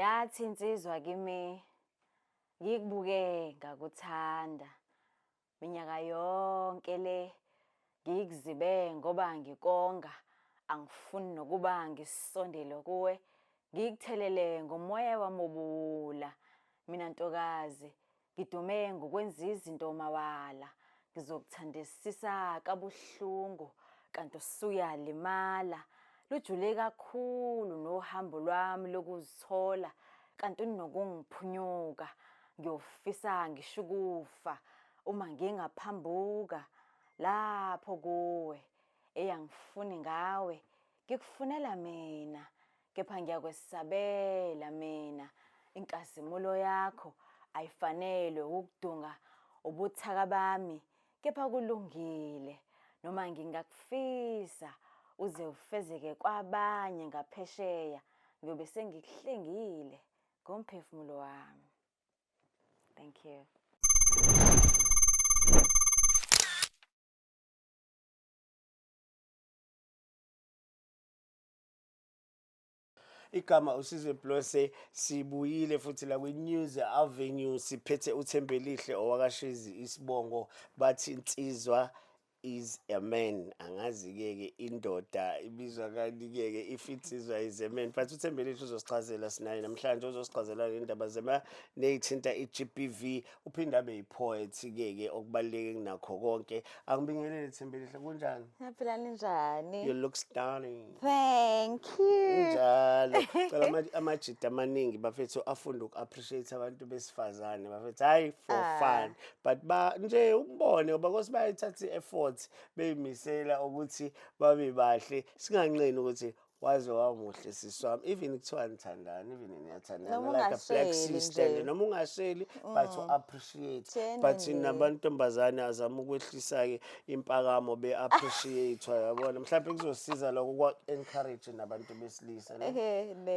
Yathi insizwa kimi ngikubuke ngakuthanda minyaka yonke le ngikuzibe ngoba ngikonga angifuni nokuba ngisondele kuwe ngikuthelele ngomoya wamobula mina ntokazi ngidume ngokwenza izinto mawala ngizokuthandisisa kabuhlungu kanti usuyalimala lujule kakhulu nohambo lwami lokuzithola kanti unokungiphunyuka ngiyofisa ngishukufa uma ngingaphambuka lapho kuwe eyangifuni ngawe ngikufunela mina kepha ngiyakwesabela mina inkazimulo yakho ayifanele ukudunga ubuthaka bami kepha kulungile noma ngingakufisa uze ufezeke kwabanye ngaphesheya ngiyobe sengikuhlengile ngomphefumulo wami. Thank you. Igama uSizwe Mplose sibuyile futhi la kwi-News Avenue siphethe uThembelihle owakashezi isibongo bathi insizwa is a man. Angazi-ke indoda ibizwa kanike-ke if insizwa is a man. But uThembelihle uzosichazela sinaye namhlanje uzosichazela indaba ney'thinta i-GBV uphinde abe yi-poet-ke okubaluleke kunakho konke. Angibingelele Thembelihle kunjani? Yaphila ninjani? You look stunning. Thank you. Njalo cela amajida amaningi bafethu afunda uku-appreciate abantu besifazane bafethu hayi for fun but nje ukubone ngoba kose bayithatha i-effort beyimisela ukuthi babe bahle singanqeni ukuthi waze wamuhle sisi wami even kuthiwa nithandana even niyathandana like a black sister noma ungasheli but u-appreciate but nabantombazane azama ukwehlisa-ke impakamo be-appreciate-wa yabona mhlawumbe kuzosiza lokho kwa-encourage nabantu besilisa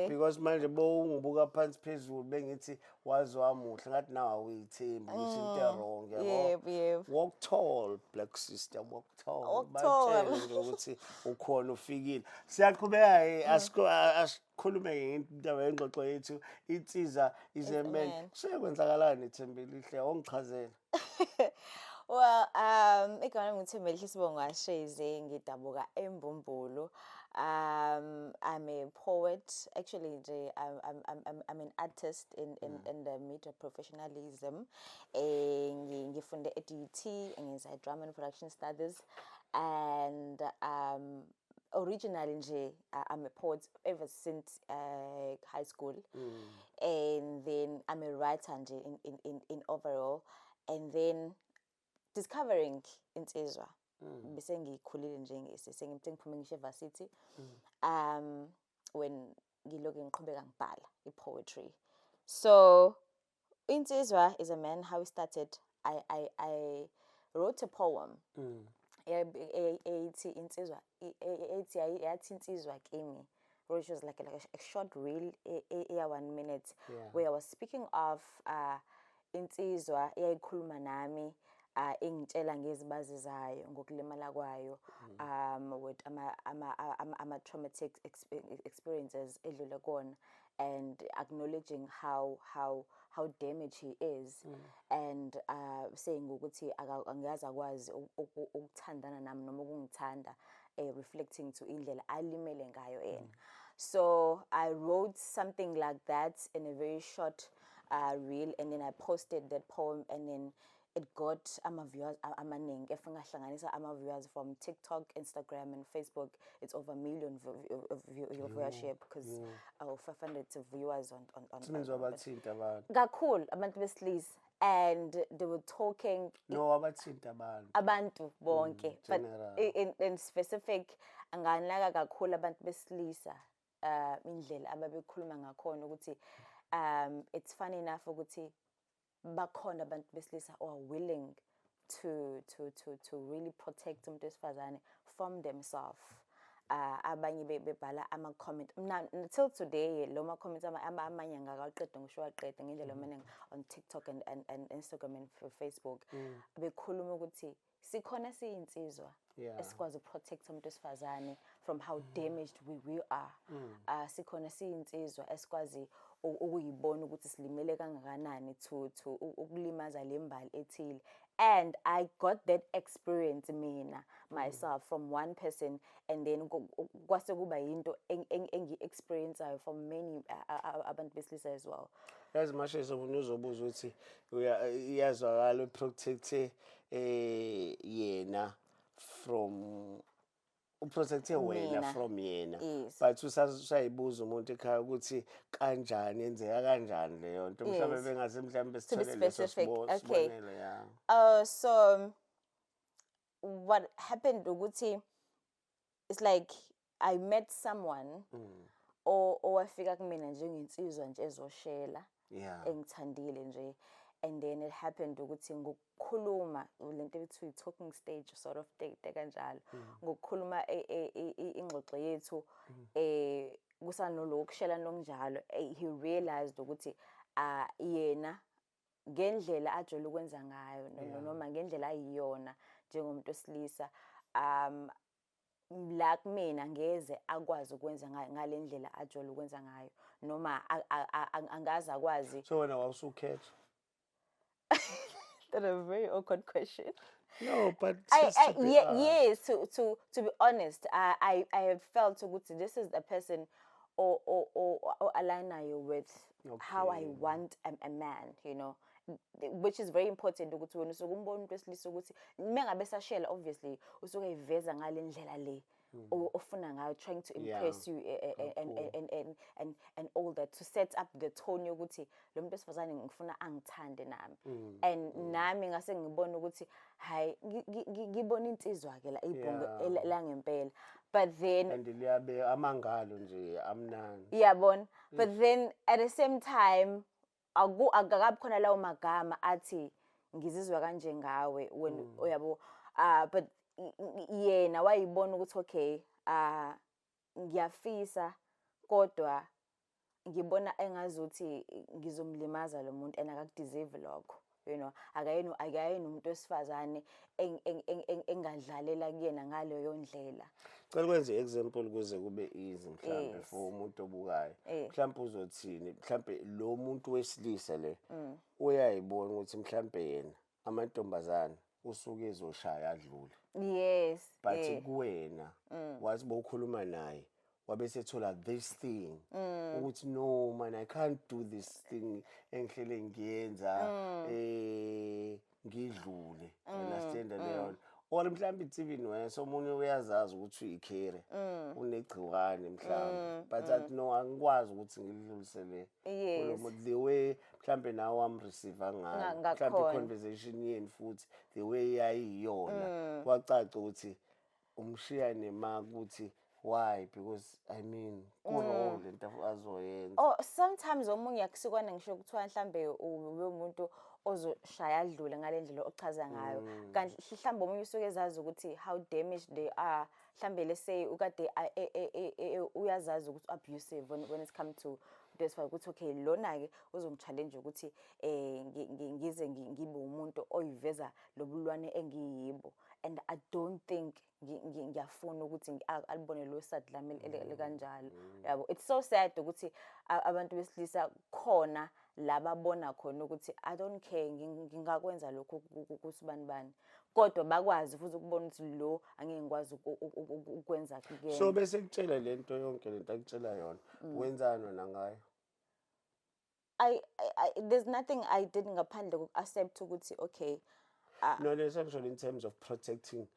because manje bongibuka phansi phezulu bengithi waze wamuhle ngathi nawe awuyithembi ngisho into erong yabo. Walk tall black sister, walk tall. Batshele nje ukuthi ukhona ufikile. Siyaqhubeka asikhulume ngendaba yengxoxo yethu insizwa is a man. Sekwenzakalani Thembelihle ongichazela? Well, igama ngithembelihle isibongo asheze ngidabuka eMbumbulu. I'm a poet. Actually, I'm an artist in the media professionalism. Ngifunde at-UT ngenza drama and production studies, and originally I'm a poet ever since high school, and then I'm a writer in overall, and then discovering insizwa bese ngikhulile nje sengiphume ngisho evarsity when ngiloke ngiqhubeka ngibhala poetry. So insizwa is a man. How it started, I wrote a poem ethi insizwa yathi insizwa kimi, which was like a short reel 1 minute where I was speaking of insizwa eyayikhuluma nami ingitshela ngezibazi zayo ngokulimala kwayo with ama traumatic experiences edlule kona, and acknowledging how damaged he is, and saying ukuthi angaze akwazi ukuthandana nami noma ukungithanda, reflecting to indlela alimele ngayo yena. So I wrote something like that in a very short reel, and then I posted that poem, and then it got viewers amaningi ngahlanganisa viewers from TikTok, Instagram and Facebook. It's over 1 million viewership because 500 viewers on kakhulu abantu besilisa, and they were talking abantu bonke, but in specific anganaka kakhulu abantu besilisa indlela ababekhuluma ngakhona ukuthi it's funny enough ukuthi bakhona abantu besilisa who are willing to really protect umuntu wesifazane from themselves. Abanye bebhala ama-comment until today lo ma-comments amanye ngakaqeda ngisho waqeda ngendlela amaningi on TikTok and Instagram and Facebook bekhuluma ukuthi sikhona siyinsizwa esikwazi ukuprotect umuntu wesifazane from how damaged we are. Sikhona siyinsizwa esikwazi ukuyibona ukuthi silimele kangakanani to ukulimaza lembali ethile. And I got that experience mina myself from one person, and then kwase kuba yinto engi-experienceayo from many abantu besilisa as well. Yazi Mashezi umuntu uzobuza ukuthi iyazwakala uprotecte yena from uprotecte wena from yena, but usayibuza umuntu ekhaya ukuthi kanjani yenzeka kanjani leyo nto mhlawumbe bengase mhlawumbe sithole leso sibonelo ya. So what happened ukuthi it's like I met someone owafika kumina njengensizwa nje ezoshela engithandile nje, and then it happened ukuthi ngokukhuluma lento ekuthiwa talking stage sort of kanjalo, ngokukhuluma ingxoxo yethu kusanoloku kushelana nokunjalo, he realized ukuthi yena ngendlela ajwayele ukwenza ngayo noma ngendlela ayiyona njengomuntu wesilisa la kumina ngeze akwazi ukwenza ngale ndlela ajwayele ukwenza ngayo, noma angaze akwazi. So wena wawusukhetha? That's a very awkward question. No, but yes, to be honest, I have felt ukuthi this is the person or alignayo with how I want a man, you know, which is very important ukuthi wena usuke umbona umuntu wesilisa ukuthi mengabe sashela obviously usuke iveza ngale ndlela le ofuna ngayo, trying to impress you and all that, to set up the tone yokuthi lo muntu wesifazane ngifuna angithande nami, and nami ngase ngibona ukuthi hayi ngibona insizwa ke la ibhongo la ngempela, but then and liyabe amangalo nje amnandi yabona, but then at the same time akakabi khona lawo magama athi ngizizwa kanje ngawe wena uyabo, but yena wayibona ukuthi okay ngiyafisa kodwa ngibona engazuthi ngizomlimaza lo muntu and akakudeserve lokho, you know, akayena umuntu wesifazane engadlalela kuyena ngaleyo ndlela. Cela kwenze example kuze kube easy mhlambe for umuntu obukayo, mhlambe uzothini, mhlambe lo muntu wesilisa le uyayibona ukuthi mhlambe yena amantombazana usuke ezoshaya adlule, yes, but kuwena wathi bokhuluma naye wabe sethola this thing ukuthi no man, I can't do this thing engihlele ngiyenza ngidlule, understand leyo, or mhlambe it's even wena omunye uyazazi ukuthi uyikhere unegciwane mhlambe, but athi no angikwazi ukuthi ngidlulisele the way mhlambe nawe amreceive ngayo, mhlambe conversation yeni futhi the way yayiyona kwacaca ukuthi umshiya nemaka ukuthi why, because I mean kuno lento azoyenza. Oh, sometimes omunye akusikwana ngisho kuthiwa mhlambe umuntu ozoshaya adlule ngale ndlela ochaza ngayo, kanti mhlambe omunye usuke ezazi ukuthi how damaged they are, mhlambe let's say ukade uyazazi ukuthi abusive when it comes to desifana ukuthi okay lona ke uzongichallenge ukuthi ngize ngibe umuntu oyiveza lobulwane engiyibo, and I don't think ngiyafuna ukuthi alibone lo side lami lekanjalo, yabo. It's so sad ukuthi abantu besilisa khona lababona khona ukuthi I don't care ngingakwenza lokho kusibani bani, kodwa bakwazi futhi ukubona ukuthi lo angeke ngikwazi ukwenza kuyena. So bese kutshela lento yonke lento akutshela yona wenzani wena ngayo? There's nothing I did ngaphandle kokuaccept ukuthi okay. No, there's actually in terms of protecting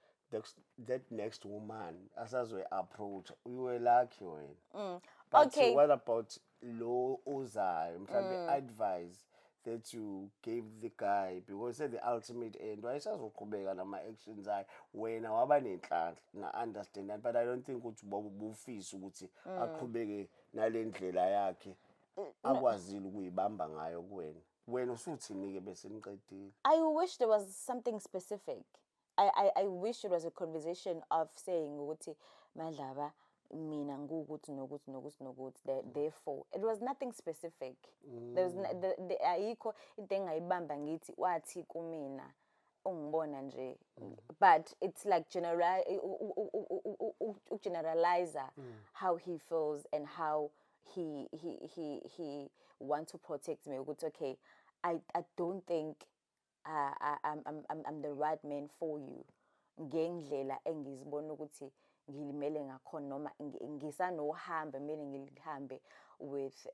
that next woman asazwe approach, you were lucky wena. But Okay. what about lo ozayo mhlambe advice that you gave the guy, because at the ultimate end wayesazoqhubeka nama actions akhe wena waba nenhlanhla na understand that, but I don't think ukuthi bufisa ukuthi aqhubeke nalendlela yakhe akwazile ukuyibamba ngayo kuwena. Wena usuthini ke bese niqedile? I wish there was something specific. I wish it was a conversation of saying ukuthi Madlaba mina ngukuthi nokuthi therefore it was nothing specific. There was ayikho into engayibamba ngithi wathi kumina ungibona nje, but it's like generalize how he feels and how he want to protect me ukuthi okay I don't think I'm the right man for you ngendlela engizibona ukuthi ngilimele ngakhona noma ngisanohambe kumele ngilihambe with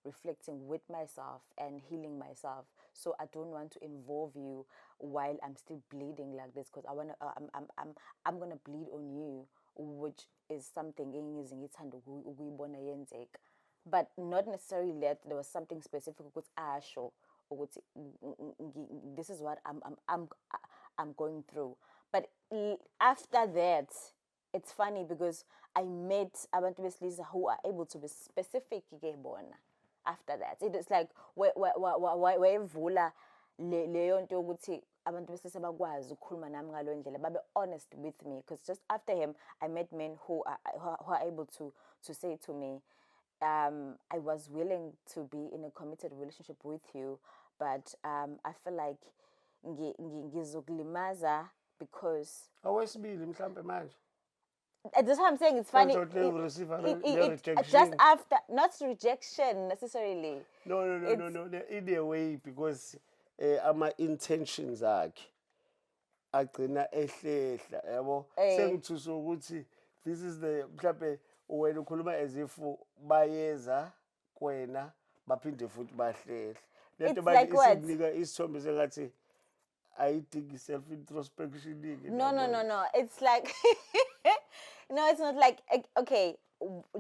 reflecting with myself and healing myself. So I don't want to involve you while I'm still bleeding like this because I'm gonna bleed on you, which is something engize ngithanda ukuyibona yenzeka. But not necessarily that there was something specific ukuthi asho ukuthi this is what I'm going through. But after that, it's funny because I met abantu besilisa who are able to be specific ke bona. After that, it's like wayevula leyo nto ukuthi abantu besilisa bakwazi ukukhuluma nami ngalo ndlela babe honest with me, because just after him I met men who are able to say to me, I was willing to be in a committed relationship with you, but I feel like ngizokulimaza because awesibili mhlambe manje that's what I'm saying. It's funny. Just after, not rejection necessarily. No. In a way, because ama intentions akhe agcina ehlehla yabo sengithusa ukuthi this is the mhlambe wena ukhuluma as if bayeza kwena baphinde futhi bahlehla lento bathi isinika isithombe sengathi ayidingi self introspection. No. It's like no, it's not like okay.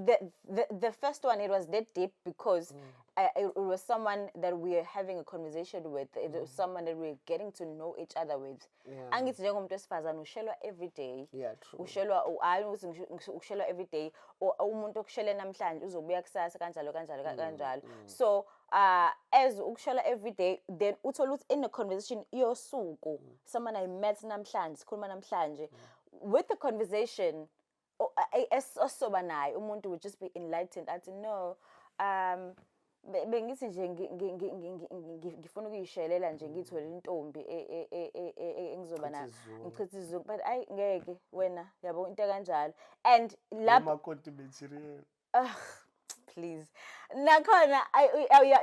The first one, it was that deep because it was someone that we are having a conversation with. It was someone that we are getting to know each other with. Angithi njengomuntu wesifazane ushelwa every day. Yeah, true. Ushelwa every day. Or umuntu okushele namhlanje uzobuya kusasa kanjalo. So as ukushelwa every day, then uthola ukuthi in a conversation yosuku someone I met namhlanje sikhuluma namhlanje with the conversation osoba naye umuntu would just be enlightened athi no bengithi nje ngifuna ukuyishelela nje ngithole intombi engizoba na ngichitha izizungu, but ay ngeke wena yabo into kanjalo and lapho material please nakhona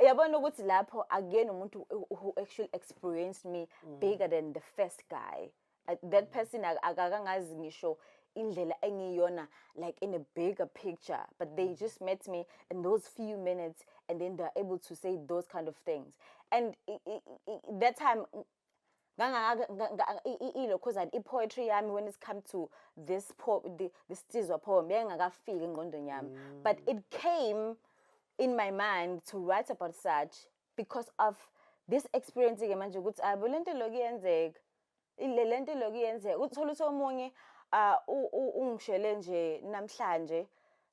yabona ukuthi lapho again umuntu who actually experienced me bigger than the first guy. That person akakangazi ngisho indlela engiyona like in a bigger picture, but they just met me in those few minutes and then they're able to say those kind of things. And that time because I poetry yami when it's come to this Sizwa poem yayingakafiki engqondweni yami, but it came in my mind to write about such because of this experience ke manje ukuthi abolento lokuyenzeka lento lokuyenzeka uthola ukuthi omunye ungishele nje namhlanje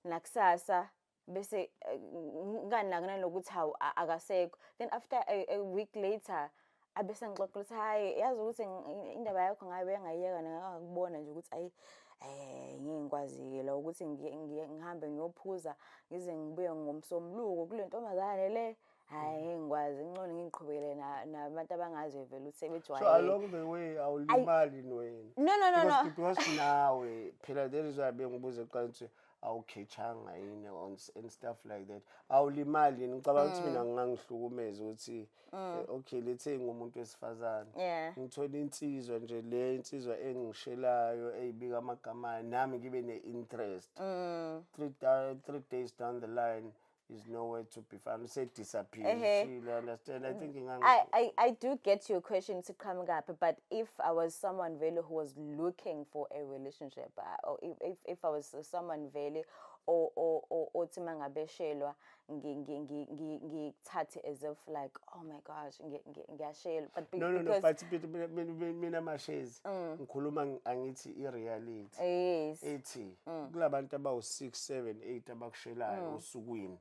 nakusasa bese nganakana lokuthi hawu akasekho, then after a week later abese ngixoxa ukuthi hayi yazi ukuthi indaba yakho ngabe ngayiyeka ngakubona nje ukuthi ayi ngingikwazi la ukuthi ngihambe ngiyophuza ngize ngibuye ngomsomluko kule ntombazane le. Hayi ngikwazi ngcono ngiqhubekele nabantu abangazi vele ukuthi sebejwayele. So along the way awulimali wena. No. Because nawe phela there is why bengibuza eqala ukuthi awukhechanga yini and stuff like that. Awulimali ngicabanga ukuthi mina ngangihlukumeza ukuthi okay let's say ngumuntu wesifazane ngithola insizwa nje le insizwa engishelayo eyibika amagama nami ngibe ne-interest 3 days down the line is nowhere to be found. Say disappear. You understand? I think I do get your question to come up, but if I was someone really who was looking for a relationship, or if I was someone really or timangabeshelwa ngithathe as if like oh my gosh ngiyashelwa, but no but mina mashezi ngikhuluma angithi ireality ethi kulabantu abawu 6 7 8 abakushelayo osukwini,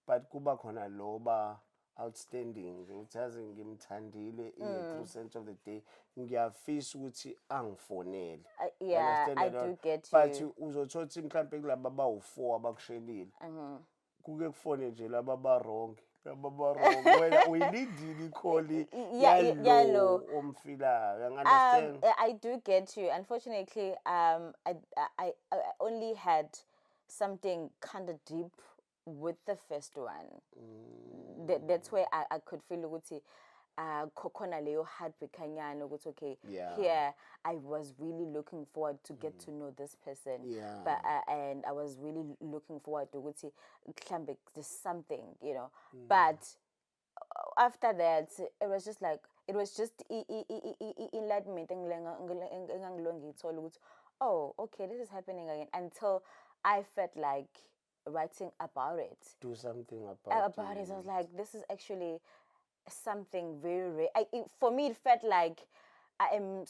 but kuba khona loba outstanding ngithazi ngimthandile in the true sense of the day ngiyafisa ukuthi angifonele. I do get you, but uzothola ukuthi mhlambe kulaba bawu4 abakushelile kuke kufone nje laba wrong wena uyilindile ikholi yalo omfilayo. Understand? I do get you. Unfortunately I only had something kind of deep with the first one. That's where I could feel ukuthi khona leyo heartbreak kanyana ukuthi okay, Yeah. here I was really looking forward to get to know this person. Yeah. But and I was really looking forward to ukuthi mhlambe there's something, you know. But after that, it was just like it was just enlightenment oh, okay, this is happening again, until I felt like writing about it. Do something about it. I was like, this is actually something very rare. For me, it felt like I am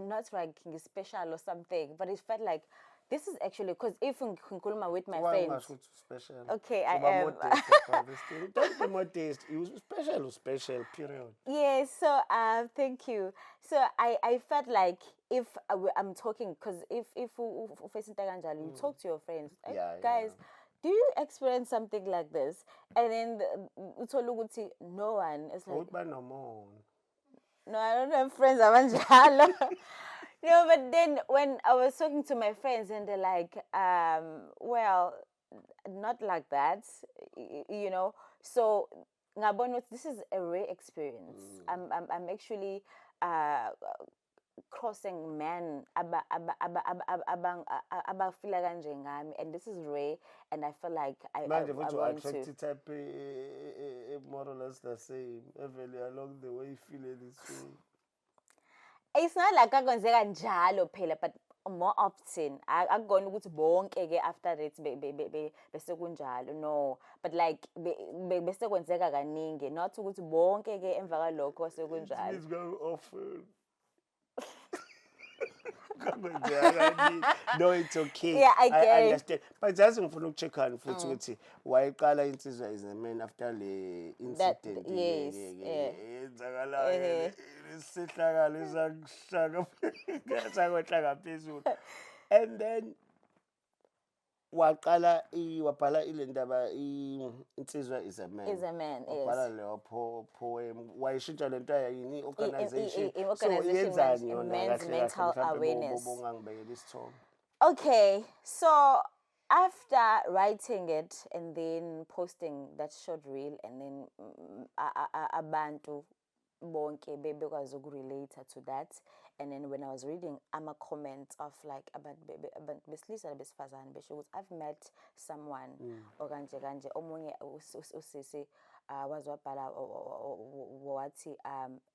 not ranking special or something, but it felt like this is actually, because if in Kunkuluma with my friends, special. Okay, so I am. Modest about this thing. Don't be modest. You special, period. Yes, so thank you. So I felt like if I'm talking, because if facing Taganjali, you talk to your friends, like, guys. Do you experience something like this? And then no one is like, no, I don't have friends. No, but then when I was talking to my friends and they're like, well, not like that, you know. So ngabona this is a rare experience. I'm actually crossing men abafila kanje ngami, and this is rare, and I feel like I want to type more or less the same along the way you feel this way. It's not like akwenzeka njalo phela, but more often akukona ukuthi bonke ke after that bese kunjalo, no, but like bese kwenzeka kaningi, not ukuthi bonke ke emva kwalokho sekunjalo. It's going often. No, it's okay. Yeah, I get I understand. But just ngifuna ukucheck futhi ukuthi wayiqala insizwa is a man after le incident. Yes. Yenzakala isihlakalo esakuhlaka sakwehla phezulu. And then wabhala ile ndaba insizwa is a man. Is a man, yes. Wabhala leyo poem. Wayishintsha lento yini organization. So yenzani yona men's mental awareness. Bongangibekela. Okay, so after writing it and then posting that short reel, and then abantu bonke bekwazi ukurelate to that, and then when I was reading comments of like about besilisa besifazane besho ukuthi I've met someone okanje kanje, omunye usisi wazwabhala wathi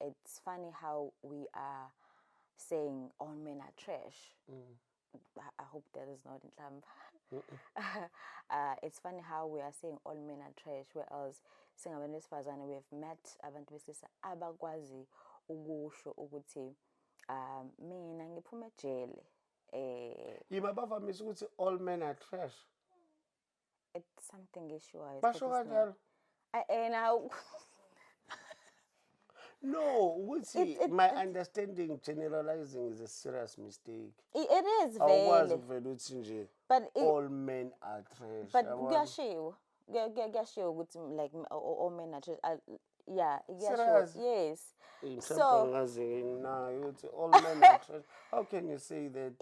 it's funny how we are saying all men are trash. I hope that is not in Tlamba. It's funny how we are saying all men are trash, whereas singabantu besifazane we have met abantu besilisa abakwazi ukusho ukuthi mina ngiphuma ejele. Yima bavamise ukuthi all men are trash. It's something issues. Basho kanjalo. Now no, my understanding generalizing is a serious mistake. It is very. But all men are trash. But kuyashiwo ukuthi like all men are trash. Yeah, yes. So all men are trash. How can you say that?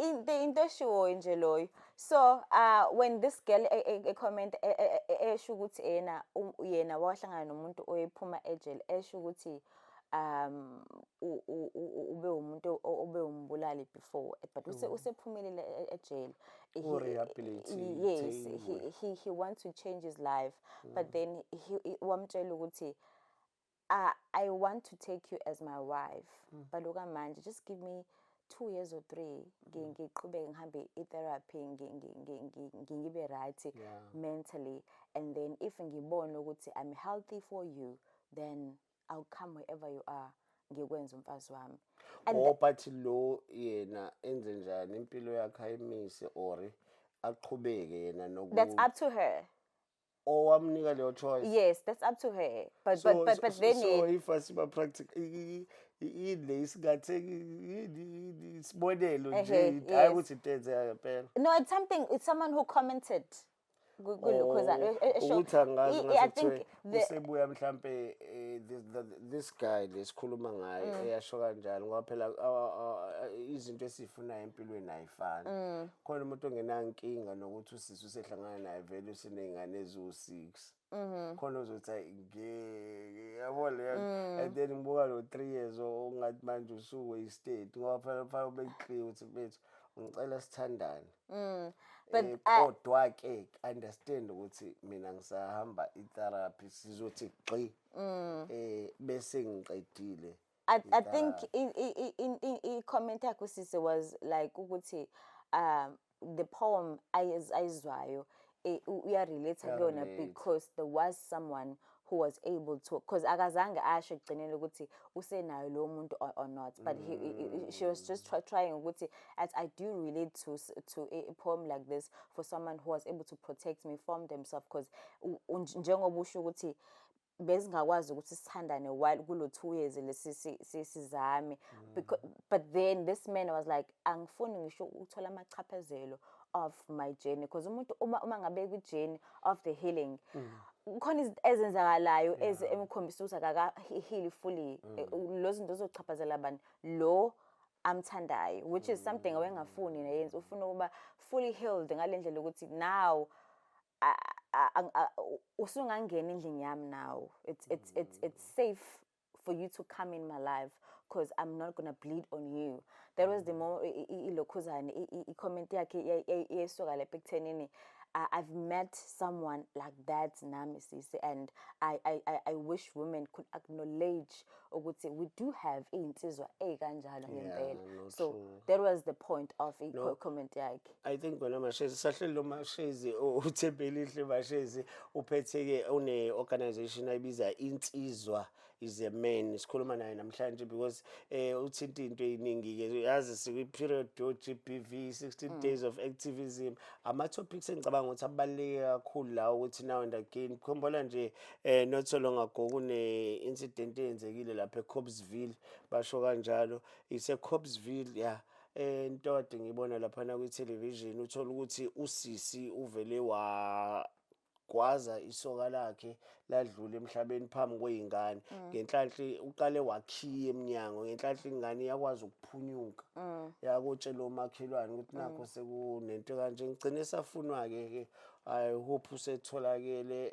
So when this girl comment esho ukuthi yena wahlangana nomuntu oyephuma ejele, esho ukuthi ube umuntu obe umbulali before, but usephumile ejele. Yes, he wants to change his life, but then he wamtshela ukuthi I want to take you as my wife, but look manje, just give me 2 years or 3 ngiqhubeke ngihambe i-therapy ngibe right mentally, and then if ngibone ukuthi I'm healthy for you, then I'll come wherever you are ngikwenza umfazi wami. But lo yena enze njani impilo yakhe ayimise or aqhubeke yena noku. That's up to her. Or amnika leyo choice. Yes, that's up to her. But then so if asiba practical ile isigathe isibonelo nje hayi ukuthi intenze phela. No, it's someone who commented. kulokhuzana ukuthi angazi I ngase think kuthiwe usebuya mhlampe this guy lesikhuluma ngaye eyasho kanjalo ngoba phela izinto esifunayo empilweni ayifani khona umuntu ongenankinga nokuthi usisi usehlangana naye vele useney'ngane eziwu-6 khona ozothi ngeke yabo leyo and then ngibuka lo 3 years ongathi manje usu-wasted ngoba phela fanele ube-clear ukuthi bethu ngicela sithandane. But kodwa-ke understand ukuthi mina ngisahamba i-therapy sizothi gqi bese ngiqedile. I think i-comment yakho sisi was like ukuthi the poem ayizwayo uyarelate kuyona because there was someone who was able to, because akazange asho ekugcineni ukuthi usenayo lo muntu or not, but she was just trying ukuthi I do relate to a poem like this for someone who was able to protect me from themselves, because njengoba usho ukuthi bezingakwazi ukuthi sithandane while kulo 2 years lesizame, but then this man was like angifuni ngisho ukuthola amachaphezelo of my journey, because umuntu uma ngabe ku journey of the healing khona izinto ezenzakalayo emkhombisa ukuthi akaka-heal fully, lo zinto zochaphazela abantu lo amthandayo, which is something awengafuni nayenza, ufuna ukuba fully healed ngale ndlela ukuthi now usungangena endlini yami now, it's safe for you to come in my life because I'm not gonna bleed on you. That was the moment ilokhuzana i-comment yakhe yesuka lapha ekuthenini I've met someone like that nami sisi, and I wish women could acknowledge ukuthi we do have iy'nsizwa ey'kanjalo ngempela. So that was the point of i-comment yakhe. I think wena Mashezi sahleli lo Mashezi uThembelihle Mashezi uphethe-ke une-organization ayibiza Insizwa is a Man. Sikhuluma naye namhlanje because uthinta into ey'ningi-ke, yazi sikwi-period yo-GBV 16 days of activism, ama-topics engicabanga ukuthi abaluleke kakhulu la ukuthi now and again. Khumbula nje not so long ago kune-incident eyenzekile lapha eCobsville, basho kanjalo ise-Cobsville ya ntoda ngibona laphana kwi-television uthola ukuthi usisi uvele wagwaza isoka lakhe ladlula emhlabeni phambi kwey'ngane. Ngenhlanhla uqale wakhiya emnyango, ngenhlanhla ingane iyakwazi ukuphunyuka yakutshela omakhelwane ukuthi nakho sekunento kanje. Ngigcine safunwa-ke I hope usetholakele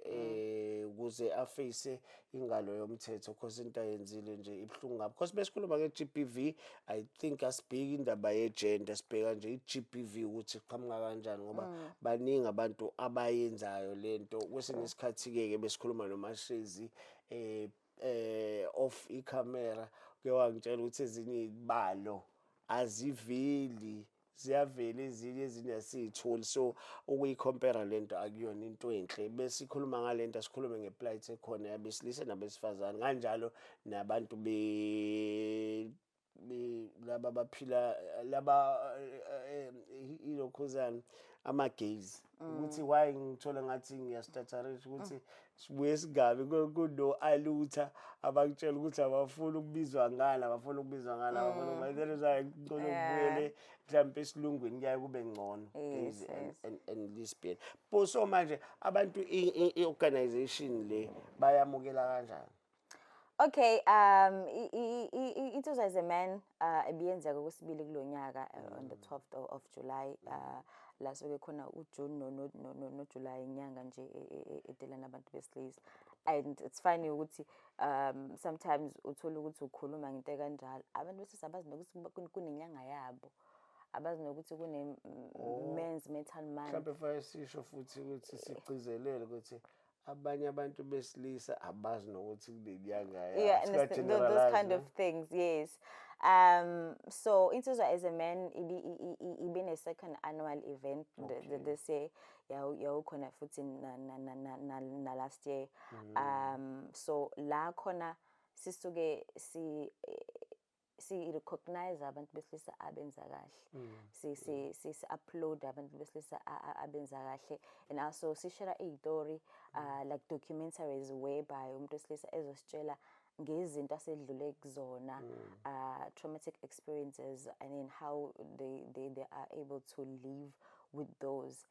ukuze afeyise ingalo yomthetho because into ayenzile nje ibuhlungu kabi. Because besikhuluma nge-GBV, I think asibheki indaba ye-gender, sibheka nje i-GBV ukuthi iqhamuka kanjani ngoba baningi abantu abayenzayo lento. Kwesinye isikhathi-ke besikhuluma noMashezi off i-camera, ke wangitshela ukuthi ezinye izibalo aziveli, ziyavela ezinye asiy'tholi, so ukuyi-compare lento akuyona into enhle. Besikhuluma ngalento asikhulume nge-plight ekhona yabesilisa nabesifazane, kanjalo nabantu laba baphila laba ilokhuzana ama-gays, ukuthi why ngithola ngathi ngiyastutterisha ukuthi sibuye singabi kuno alutha abakutshela ukuthi abafuni ukubizwa ngala, abafuni ukubizwa ngala, abafuni ukuba that is why ngicela ukubuyele mhlawumbe esilungwini kuyaye kube ngcono, gays and lesbian. So manje abantu i-organization le bayamukela kanjani? Okay, Insizwa is a Man ibiyenzeka kwesibili kulo nyaka on the 12th of July, la soke khona uJune noJuly inyanga nje edelana abantu besilisa. And it's funny ukuthi sometimes uthola ukuthi ukhuluma ngento kanjalo abantu besilisa abazi nokuthi kunenyanga yabo, abazi nokuthi kune men's mental month. Mhlawumbe fanele sisho futhi ukuthi sigcizelele ukuthi abanye abantu besilisa abazi nokuthi kunenyanga yabo. Yeah, and those kind of things, yes. So Insizwa as a Man been a second annual event this year. Yawukhona futhi na last year. So la khona sisuke si-recognize abantu besilisa abenza kahle, si-upload abantu besilisa abenza kahle, and also si-share iy'tori like documentaries whereby umuntu wesilisa ezositshela ngezinto asedlule kuzona, traumatic experiences, and then how they are able to live with those.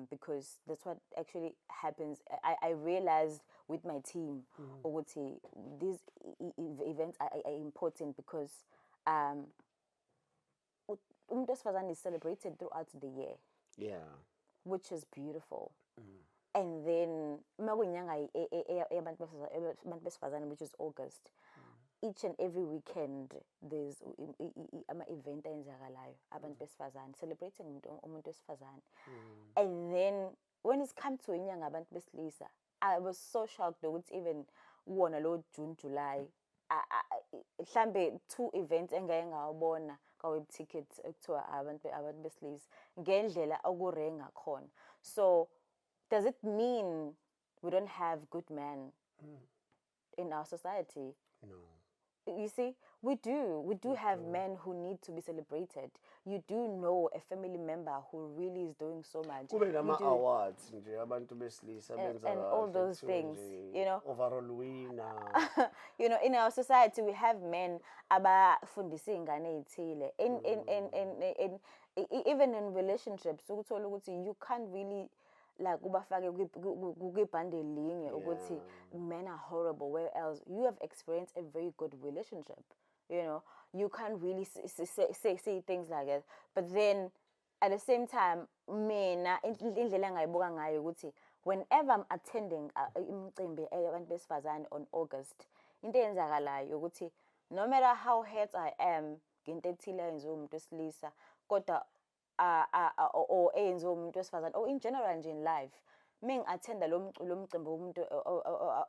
because that's what actually happens. I realized with my team, ukuthi these events are important because umuntu wesifazane is celebrated throughout the year. Yeah. Which is beautiful. And then makuyinyanga yabantu besifazane, which is August. Each and every weekend there's ama-event ayenzakalayo abantu besifazane celebrating umuntu wesifazane. And then when it's come to inyanga abantu besilisa, I was so shocked ukuthi even wona lo June July mhlambe 2 events engeke ngawabona ka-web ticket ekuthiwa abantu besilisa ngendlela okurenga khona. So does it mean we don't have good men in our society? No. You see, we do have men who need to be celebrated. You do know a family member who really is doing so much. Kube nama-awards nje abantu besilisa benza and all those things, you know. Overall winner. You know, in our society we have men abafundisa ingane ezithile. In even in relationships, ukuthola ukuthi you can't really like ubafake kwibhande linye ukuthi men are horrible, where else you have experienced a very good relationship, you know. You can't really say things like that. But then at the same time, mina indlela engayibuka ngayo ukuthi whenever I'm attending imicimbi yabantu besifazane on August, into eyenzakalayo ukuthi no matter how hurt I am ngento ethile yenziwe umuntu wesilisa, kodwa or eyenziwe umuntu wesifazane, or in general nje in life, mingi-attenda lo mcimbi womuntu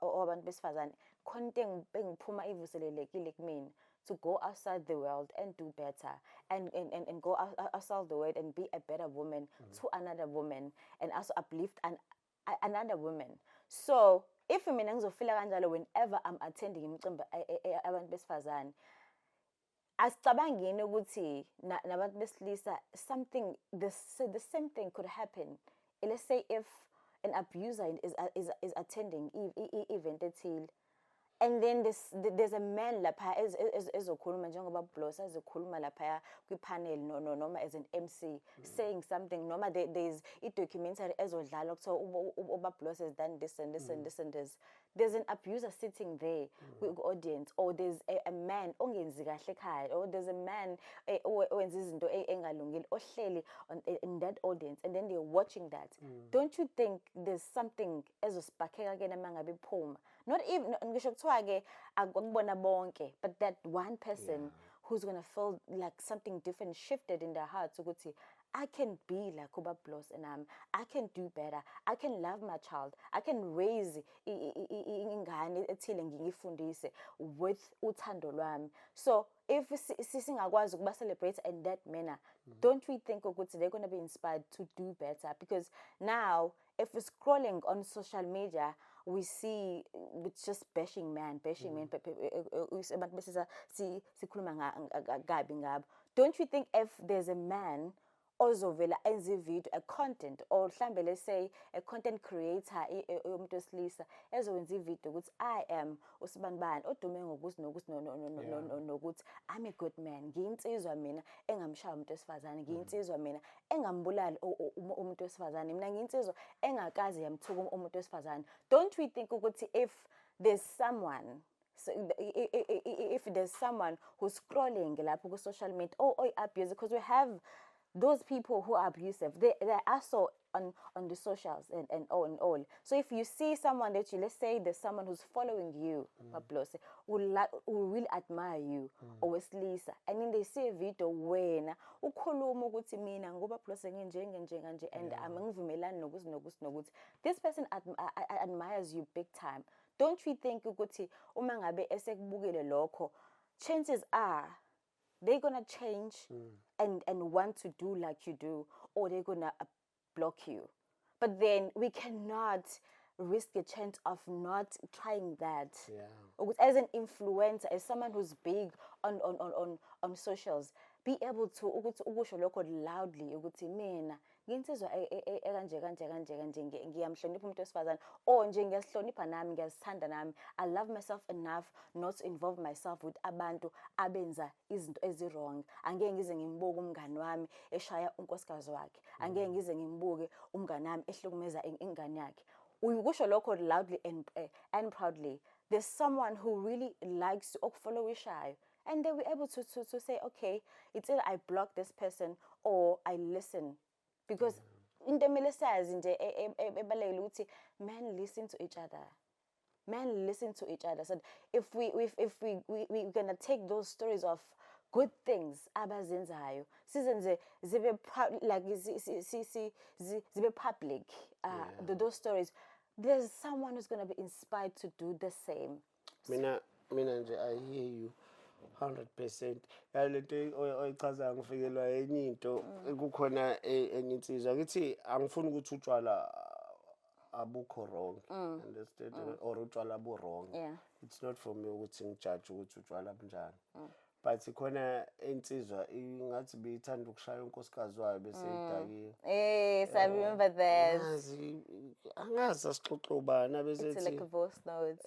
wabantu besifazane, khona into engiphuma ivuselelekile kumina to go outside the world and do better and go outside the world and be a better woman to another woman and also uplift another woman. So if mina ngizofila kanjalo whenever I'm attending imicimbi abantu besifazane, asicabangeni ukuthi nabantu besilisa something the same thing could happen. Let's say if an abuser is attending event ethile, and then there's a man lapha ezokhuluma njengoba Blosa ezokhuluma lapha kwi-panel noma as an MC saying something, noma there's a documentary ezodlala kuthiwa uba Blosa has done this and this and this and this. There's an abuser sitting there with the audience, or there's a man ongenzi kahle ekhaya, or there's a man owenza izinto engalungile ohleli in that audience, and then they're watching that. Don't you think there's something ezosibhakheka kena mangabe iphuma? Not even ngisho kuthiwa ke akubona bonke, but that one person who's going to feel like something different shifted in their hearts ukuthi I can be like Uba Bloss and I can do better. I can love my child. I can raise ingane ethile ngiyifundise with uthando lwami. So if singakwazi ukuba celebrate in that manner, don't we think ukuthi they're going to be inspired to do better? Because now if we're scrolling on social media, we see it's just bashing men. Don't you think if there's a man ozovela enze video, a content, or mhlambe let's say a content creator umuntu wesilisa ezowenza ivideo ukuthi I am usibanibani odume ngokuthi nokuthi I'm a good man, ngiyinsizwa mina engamshaya umuntu wesifazane, ngiyinsizwa mina engambulali umuntu wesifazane, mina ngiyinsizwa engakazi yamthuka umuntu wesifazane. Don't we think ukuthi if there's someone, so if there's someone who's scrolling lapho ku social media or abuse, because we have those people who are abusive, they're also on the socials and all. So if you see someone that let's say there's someone who's following you, who really admire you, or wesilisa, and then they see a video wena ukhuluma ukuthi mina ngoba Blosa nje and angivumelani nokuthi this person admires you big time. Don't we think ukuthi uma ngabe esekubukele lokho, chances are they're gonna change and want to do like you do, or they're gonna block you. But then we cannot risk a chance of not trying that. As an influencer, as someone who's big on socials, be able to ukusho lokho loudly ukuthi mina nginsizwa kanje ngiyamhlonipha umuntu wesifazane or nje ngiyasihlonipha nami ngiyasithanda nami I love myself enough not to involve myself with abantu abenza izinto ezi-wrong. Angeke ngize ngimbuke umngani wami eshaya unkosikazi wakhe, angeke ngize ngimbuke umngani wami ehlukumeza ingane yakhe. Ukusho lokho loudly and proudly. There's someone who really likes ukufollowishayo, and they were able to say, okay, it's either I block this person or I listen, because into emele sayazi nje ebalekile ukuthi men listen to each other. Men listen to each other. So if we're gonna take those stories of good things abazenzayo sizenze zibe like zibe public, those stories, there's someone who's going to be inspired to do the same. Mina nje I hear you 100%. Yalento oyichaza ngifikelwa enye into kukhona enye insizwa ngithi angifuni ukuthi utshwala abukho wrong, understand, or utshwala bu wrong. It's not for me ukuthi ngijudge ukuthi utshwala bunjani. But khona insizwa ingathi bithanda ukushaya unkosikazi wayo bese idakiwe. Yes, I remember that. Angazi asixoxobana bese It's like a voice note.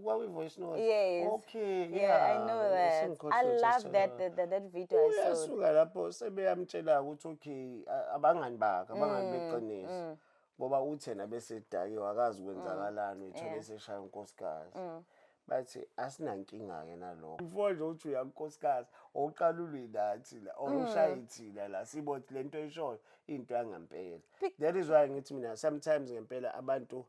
What voice note? Yes. Okay, yeah. I know that. I love that video I saw. Uyasuka lapho sebeyamtshela ukuthi okay abangani bakhe abangani beqiniso. Ngoba uthena bese idakiwe akazi kwenzakalani ethole seshaya unkosikazi. Bathi asinankinga ke nalokho. Before nje uthi uyankosikazi oqala ulwinathi la or ushayithina la sibothi lento eshoyo into yangampela. That is why ngithi mina sometimes ngempela abantu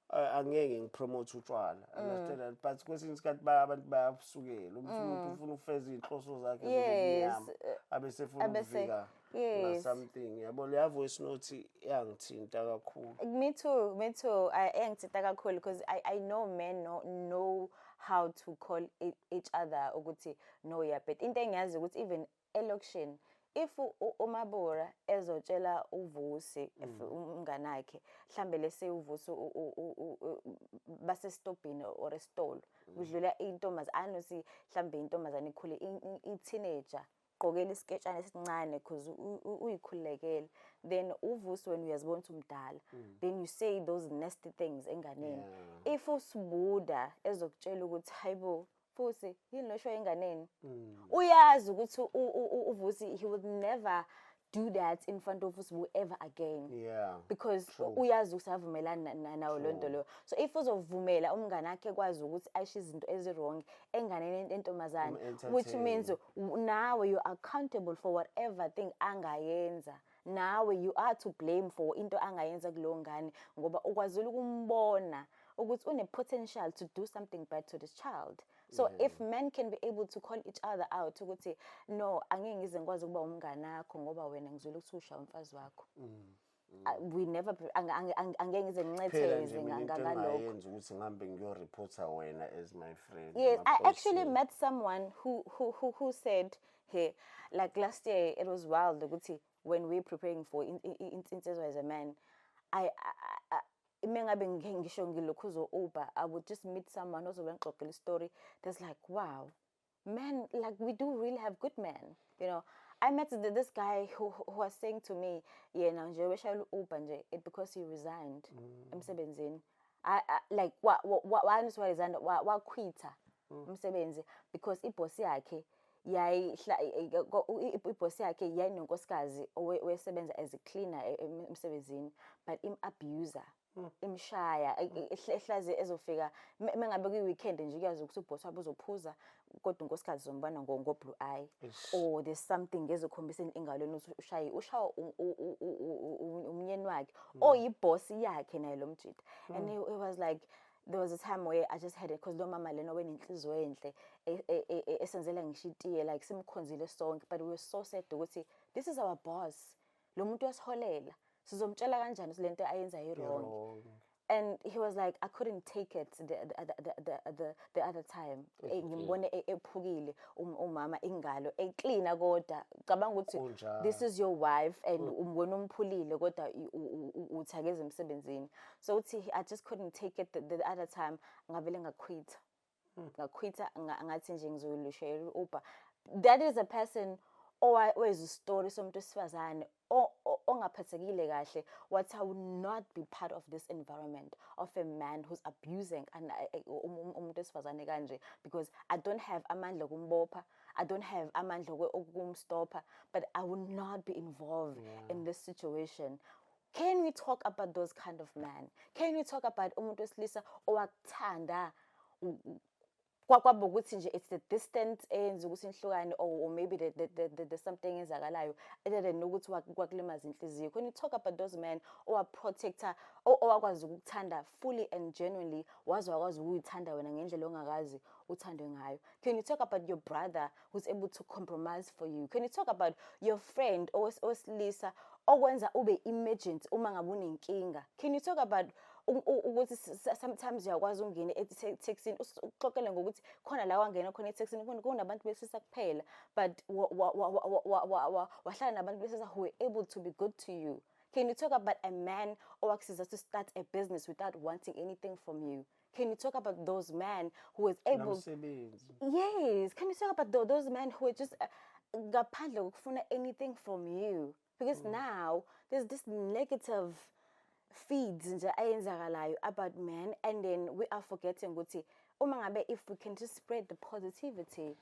angeke ngipromote utshwala, understand, but kwesinye isikhathi abantu bayasukela umuntu ufuna ukufeza inhloso zakhe zokunyama abesefuna ukufika na something. Yabo le voice note yangithinta kakhulu. Me too. Engithinta kakhulu because I know men know how to call each other ukuthi no yeah, but into engiyazi ukuthi even election if uMabura ezotshela uVusi umngane wakhe mhlambe lese uVusi base stopini or estolo kudlula intombazane anosi mhlambe intombazane ikhule i-teenager gqokela isiketshana esincane because uyikhulekela, then uVusi when uyazibona ukuthi umdala then you say those nasty things enganeni. If uSibuda ezokutshela ukuthi hayibo Fusi yini lo show enganeni uyazi ukuthi uVusi he would never do that in front of Usibu ever again, because uyazi usavumelana nawo lonto lo. So if uzovumela umngane wakhe kwazi ukuthi ayisho izinto ezi-wrong enganeni entombazane, which means now you are accountable for whatever thing angayenza. Now you are to blame for into angayenza kulo ngane ngoba ukwazile ukumbona ukuthi une potential to do something bad to this child. So if men can be able to call each other out ukuthi no angeke ngize ngikwazi ukuba umngane wakho ngoba wena ngizwile ukuthi usha umfazi wakho, we never angeke ngize ngincetheze ngalokho. Yenza ukuthi ngihambe ngiyoreporta wena as my friend. Yes, I actually met someone who said, hey, like last year it was wild ukuthi when we preparing for insizwa as a man, mengabe ngisho ngilokhuzo Uber, I would just meet someone also when ngixoxela story that's like, wow, men, like we do really have good men, you know. I met this guy who was saying to me, yeah, now nje weshayela Uber nje because he resigned emsebenzini. I like why resigned waquita umsebenzi because iboss yakhe iboss yakhe yayinonkosikazi owesebenza as a cleaner emsebenzini but abuser, imshaya ehlaze ezofika mengabe kuyi-weekend nje kuyazi ukuthi uboss wabo uzophuza kodwa unkosikazi zombana ngo-blue eye or there's something ezokhombisa engalweni ukuthi ushawa umnyeni wakhe oyiboss yakhe naye lo mjida. And it was like there was a time where I just had it because lo mama lena wenenhliziyo enhle esenzela ngisho itiye like simkhonzile sonke, but we were so sad ukuthi this is our boss, lo muntu uyasiholela sizomtshela kanjani lento ayenza wrong. And he was like, I couldn't take it the other time. Ngimbone ephukile umama ingalo eclean kodwa cabanga ukuthi this is your wife and umbona umphulile kodwa uthakeza emsebenzini. So uthi I just couldn't take it the other time, ngavele ngaquita ngathi nje ngizoyishayela Uber. That is a person wezwa story somuntu wesifazane ongaphathekile kahle, what I would not be part of this environment of a man who's abusing and umuntu wesifazane kanje, because I don't have amandla okumbopha, I don't have amandla okumstopha, but I will not be involved in this situation. Can we talk about those kind of men? Can we talk about umuntu wesilisa owakuthanda kwaba ukuthi nje it's the distance eyenza ukuthi nihlukane, or maybe there's something ezakalayo nokuthi kwakulimaza inhliziyo? When you talk about those men owa-protector, owakwazi ukukuthanda fully and genuinely, wakwazi ukuyithanda wena ngendlela ongakazi uthandwe ngayo? Can you talk about your brother who's able to compromise for you? Can you talk about your friend owesilisa okwenza ube emergent uma ngabe unenkinga? Can you talk about ukuthi sometimes uyakwazi ungene e-textini uxoxele ngokuthi khona la wangena khona e-textini kunabantu besisa kuphela, but wahlala nabantu besisa who were able to be good to you? Can you talk about a man owakusiza to start a business without wanting anything from you? Can you talk about those men who was able? Yes. Can you talk about those men who were just ngaphandle kokufuna anything from you? Because now there's this negative feeds nje ayenzakalayo about men, and then we are forgetting ukuthi uma ngabe if we can just spread the positivity,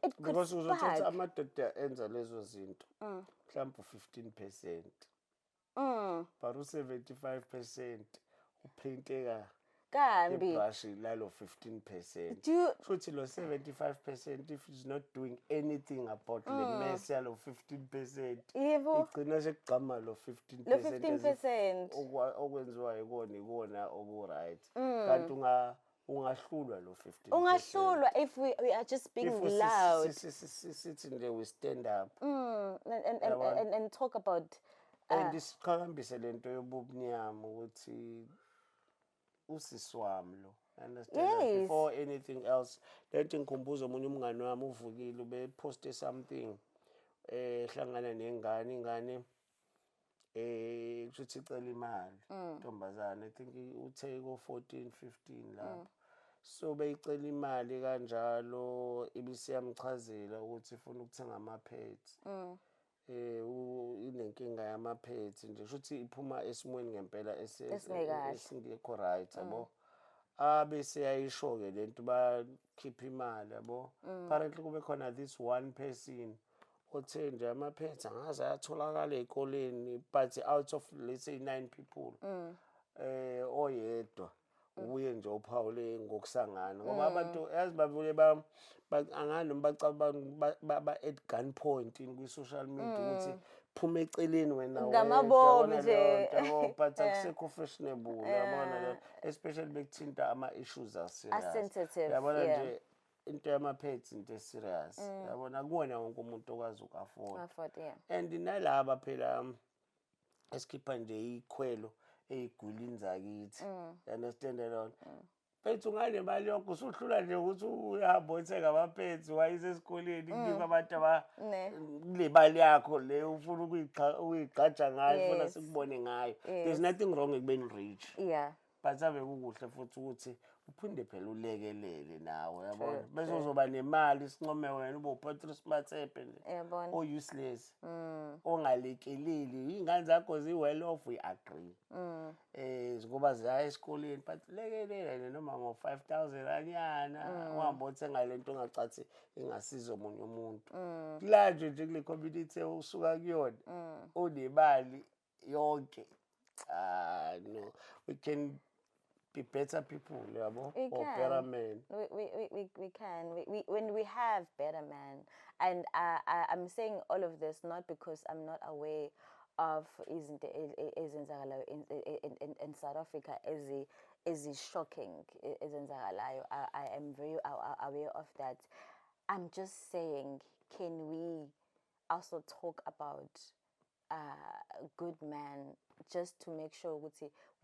it could because uzothatha spark. amadoda enza lezo zinto mhlawumbe 15%, but u-75% uphinteka Kambi. ibrush lalo 15%. Do Futhi lo 75% if he's not doing anything about le mess yalo 15%, yebo, igcina sekugcama lo lo 15% 15%. okwenziwa ikona oku-right. Kanti ungahlulwa lo 15%. Ungahlulwa if we are just being loud. Sithi nje we stand up And talk about and isiqhakambise lento yobumnyama ukuthi usisi wami lo, understand? Yes. Before anything else, lento ngikhumbuza omunye umngane wami uvukile ubeposte something hlangana ingane kushuthi icela imali, ntombazana, I think uthe ko 14 15 lapho. So beyicela imali kanjalo, ibisiyamchazela ukuthi ifuna ukuthenga ama-pads. Inenkinga yama-pads nje, shuthi iphuma esimweni ngempela esingekho right, yabo. Bese yayisho-ke lento bakhipha imali, yabo. Apparently kube khona this one person othe nje ama-pads angaze ayatholakala ey'koleni, but out of let's say 9 people oyedwa uye nje uphawule ngokusangana, ngoba abantu yazi bavule angani noma at gunpoint kwi-social media ukuthi phuma eceleni wena ngamabomu nje, but akusekho fashionable, yabona le, especially bekuthinta ama-issues sensitive, yabona nje into yama-pads into eserious, yabona kuwona wonke umuntu okwazi uku-afford, and nalaba phela esikhipha nje ikhwelo ey'gulini zakithi, understand that? Bethu ngale mali yonke usuhlula nje ukuthi uyahamba uthenga ama-pads wayise esikoleni kunikwa abantu kule mali yakho le ufuna ukuyigqaja ngayo, ufuna sikubone ngayo. There's nothing wrong ekubeni rich, but ave kukuhle futhi ukuthi uphinde phela ulekelele nawe, yabona, bese uzoba nemali isincome wena ube uPatrice Matshepe nje o-useless, ongalekeleli. Iy'ngane zakho zi-well off, we agree, ngoba ziyaya esikoleni, but lekelela noma ngo-5,000 anyana uhambe othenga lento ongacathi ingasiza omunye umuntu. Kulanje nje kule community usuka kuyona onemali yonke. No, we can be better people, yabo, or better men. We can. When we have better men, and I'm saying all of this not because I'm not aware of in South Africa is shocking. I am very aware of that. I'm just saying, can we also talk about good men, just to make sure we're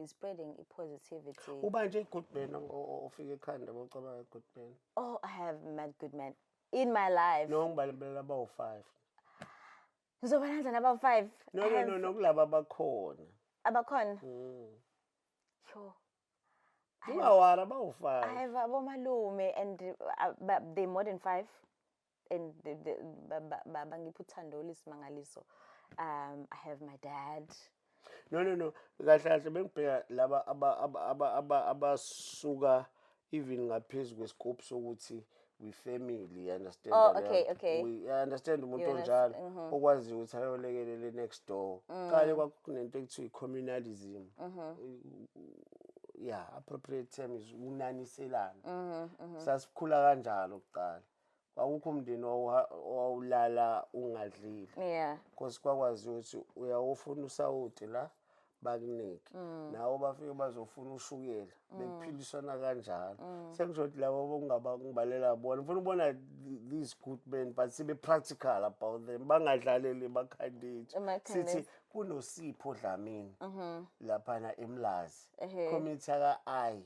spreading positivity? Uba nje good man ofike ekhanda bocabanga good man. Oh, I have met good men in my life. No, ngibalibela abawu-5. Ngizobalanza naba-5. No, kulaba abakhona. Abakhona? Yo. Ungawara abawu-5. I have abomalume and they're more than 5. and bangipha uthando olusimangaliso. I have my dad. No. Kahle kahle bengibheka laba abasuka even ngaphezu kwescope sokuthi we family, you understand? Oh, that, okay. We understand umuntu You onjalo okwazi ukuthi ayolekelele next door. Kale kwakunento ekuthiwa communalism. Yeah, appropriate term is unaniselana. Sasikhula kanjalo kuqala. Kwakukho umndeni owawulala ungadlile. Yeah. Because kwakwazi ukuthi uyawufuna usawuti la bakunike. Nawo bafike bazofuna ushukela. Bekuphiliswana kanjalo. Sengisho ukuthi labo ngibalela bona. Ufuna ubona these good men but sibe practical about them. Bangadlaleli bakhandithu. Sithi kunoSipho Dlamini laphana eMlazi. Community yaka-I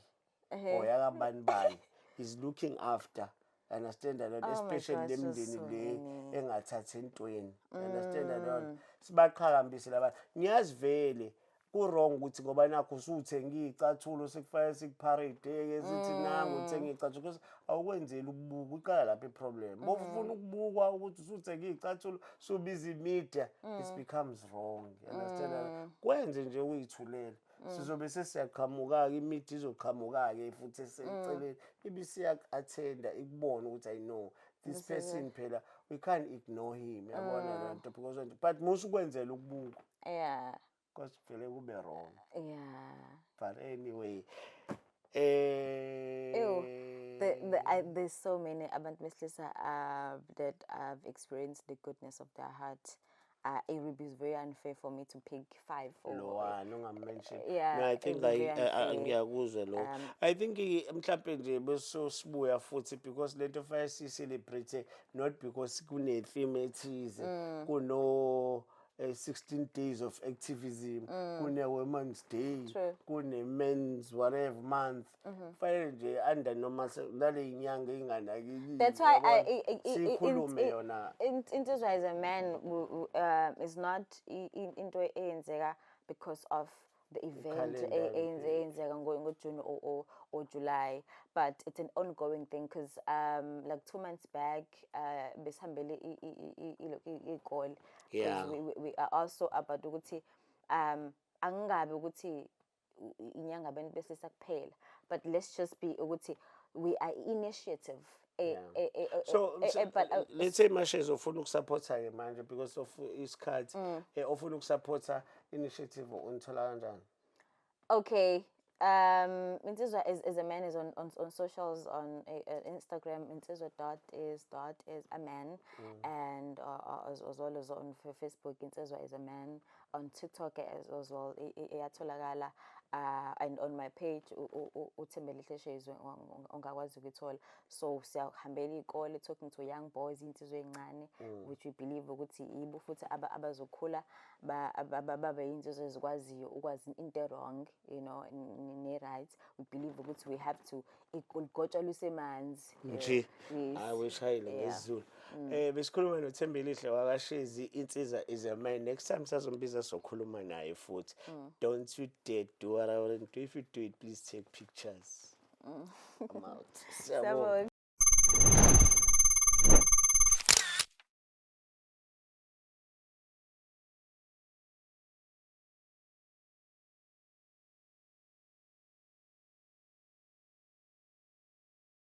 or yaka-Banibani is looking after. Understand that, especially lemndeni le engathathi entweni. Understand that. Sibaqhakambise laba. Ngiyazi vele ku-wrong ukuthi ngoba nakho usuthenga iy'cathulo sekufanele sikupharade sithi nangu uthenga iy'cathulo because awukwenzeli ukubuka uqala lapha iproblem. Bofuna ukubukwa ukuthi usuthenga iy'cathulo subiza imedia, it becomes wrong. Understand that. Kwenze nje uyithulela. Sizobe sesiyaqhamuka-ke imithi izoqhamuka-ke futhi eseceleni ibisiya-attenda ikubona ukuthi I know this person phela we can't ignore him yabona lento because but musukwenzela ukubukwa. Yeah. Because vele kube wrong. Yeah. But anyway, there's so many abantu besilisa that I've experienced the goodness of their heart. It would be very unfair for me to pick 5 or yeah, no, I think ngiyakuzwa lo. I think mhlawumbe nje bese sibuya futhi because lento fire celebrate not because kune theme ethize kuno 16 days of activism, kune Women's Day, kune Men's whatever month. Fire nje under noma nale inyanga inganaki. That's why Insizwa as a man is not into eyenzeka because of the event eyenzeka ngoJune or July, but it's an ongoing thing because like 2 months back besihambele igol. Yeah. We are also about ukuthi angabe ukuthi inyanga abantu besilisa kuphela, but let's just be ukuthi we are initiative. But let's say Mashes ofuna ukusupporta ke manje because of isikhathi ofuna ukusupporta initiative unthola kanjani? Okay. Insizwa as a man is on socials on Instagram. Insizwa is a man, and as well as on Facebook. Insizwa is a man on TikTok as well. Iyatholakala. And on my page uThembelihle Shezwe ongakwazi ukuthola. So siyahambela ikole talking to young boys insizwe encane, which we believe ukuthi ibo futhi abazokhula babe insizwe ezikwaziyo ukwazi into wrong, you know, ne right. We believe ukuthi we have to igotshwa lusemanzi. Nje I wish hayile ngesiZulu. Besikhuluma noThembelihle wakashezi insizwa is a man. Next time sazombiza sokhuluma naye futhi. Don't you dare do what I wouldn't do. If you do it, please take pictures. I'm out.